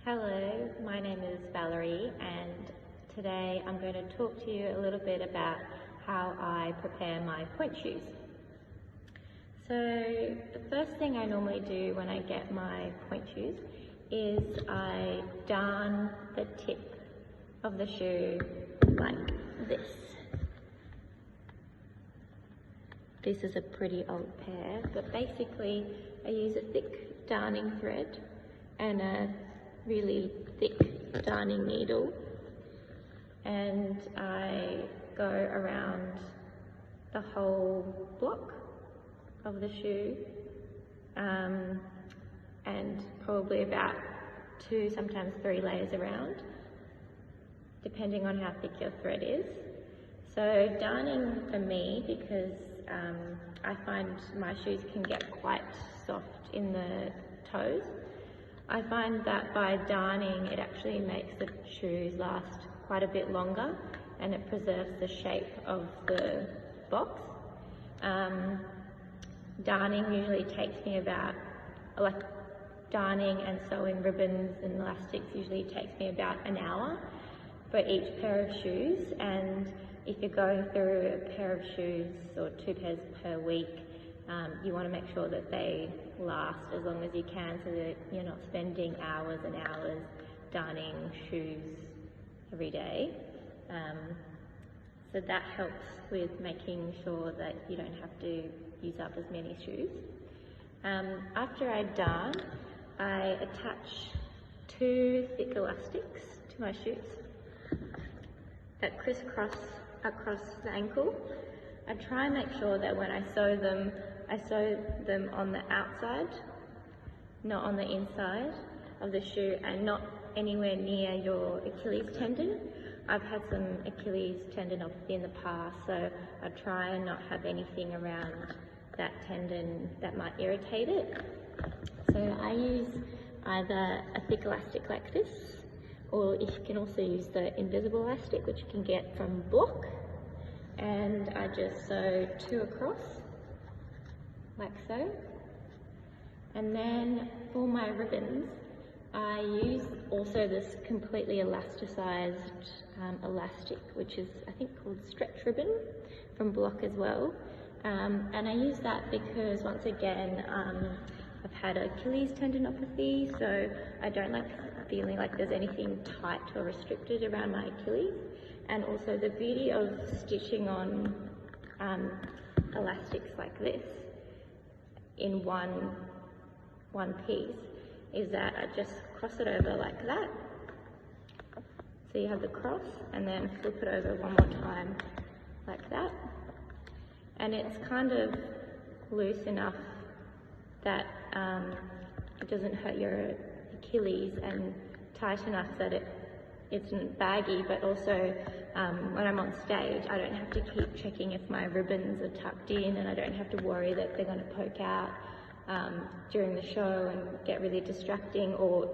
Hello, my name is Valerie and today I'm going to talk to you a little bit about how I prepare my pointe shoes. So the first thing I normally do when I get my pointe shoes is I darn the tip of the shoe like this. This is a pretty old pair, but basically I use a thick darning thread and a really thick darning needle, and I go around the whole block of the shoe and probably about 2, sometimes 3 layers around, depending on how thick your thread is. So darning for me, because I find my shoes can get quite soft in the toes, I find that by darning it actually makes the shoes last quite a bit longer and it preserves the shape of the box. Darning usually takes me about, darning and sewing ribbons and elastics usually takes me about an hour for each pair of shoes, and if you're going through a pair of shoes or 2 pairs per week, you want to make sure that they last as long as you can so that you're not spending hours and hours darning shoes every day. So that helps with making sure that you don't have to use up as many shoes. After I darn, I attach 2 thick elastics to my shoes that crisscross across the ankle. I try and make sure that when I sew them on the outside, not on the inside of the shoe, and not anywhere near your Achilles tendon. I've had some Achilles tendinopathy in the past, so I try and not have anything around that tendon that might irritate it. So I use either a thick elastic like this, or you can also use the invisible elastic, which you can get from Block, and I just sew 2 across, like so. And then for my ribbons, I use also this completely elasticized elastic, which is I think called stretch ribbon from Block as well. And I use that because, once again, I've had Achilles tendinopathy, so I don't like feeling like there's anything tight or restricted around my Achilles. And also the beauty of stitching on elastics like this in one piece is that I just cross it over like that. So you have the cross, and then flip it over one more time like that. And it's kind of loose enough that it doesn't hurt your Achilles, and tight enough that it isn't baggy, but also when I'm on stage I don't have to keep checking if my ribbons are tucked in, and I don't have to worry that they're going to poke out during the show and get really distracting, or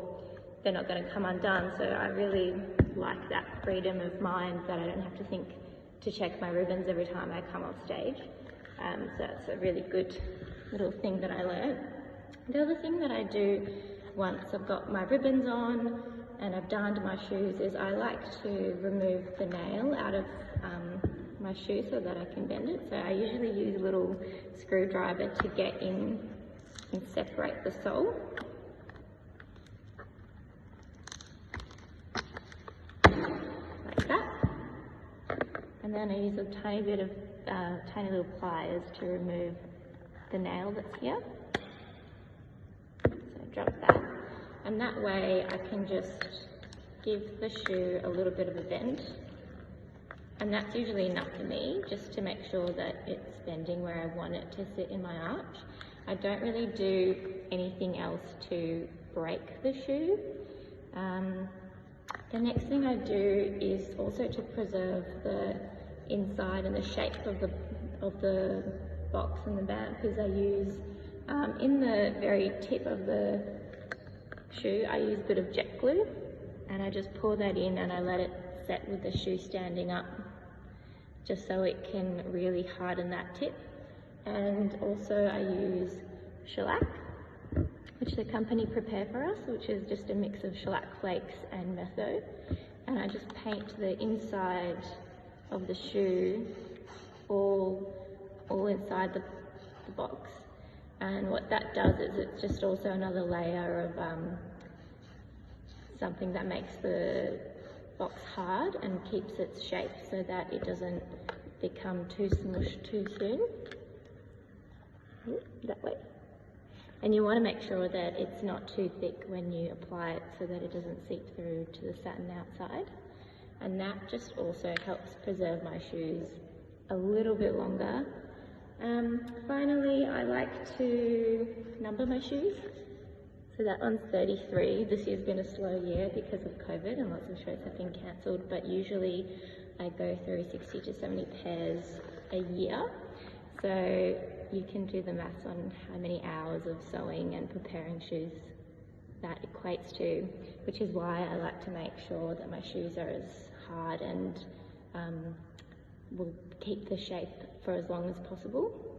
they're not going to come undone. So I really like that freedom of mind that I don't have to think to check my ribbons every time I come off stage. So that's a really good little thing that I learned. The other thing that I do once I've got my ribbons on and I've darned my shoes is I like to remove the nail out of my shoe so that I can bend it. So I usually use a little screwdriver to get in and separate the sole. Like that. And then I use a tiny bit of tiny little pliers to remove the nail that's here. So drop that. And that way I can just give the shoe a little bit of a bend. And that's usually enough for me, just to make sure that it's bending where I want it to sit in my arch. I don't really do anything else to break the shoe. The next thing I do is also to preserve the inside and the shape of the box and the band, because I use, in the very tip of the shoe, I use a bit of jet glue, and I just pour that in and I let it set with the shoe standing up, just so it can really harden that tip. And also I use shellac, which the company prepare for us, which is just a mix of shellac flakes and metho. And I just paint the inside of the shoe all inside the box. And what that does is it's just also another layer of something that makes the box hard and keeps its shape so that it doesn't become too smushed too soon. That way. And you want to make sure that it's not too thick when you apply it so that it doesn't seep through to the satin outside. And that just also helps preserve my shoes a little bit longer. Finally, I like to number my shoes. So that one's 33. This year's been a slow year because of COVID and lots of shows have been cancelled, but usually I go through 60 to 70 pairs a year. So you can do the maths on how many hours of sewing and preparing shoes that equates to, which is why I like to make sure that my shoes are as hard and will keep the shape for as long as possible.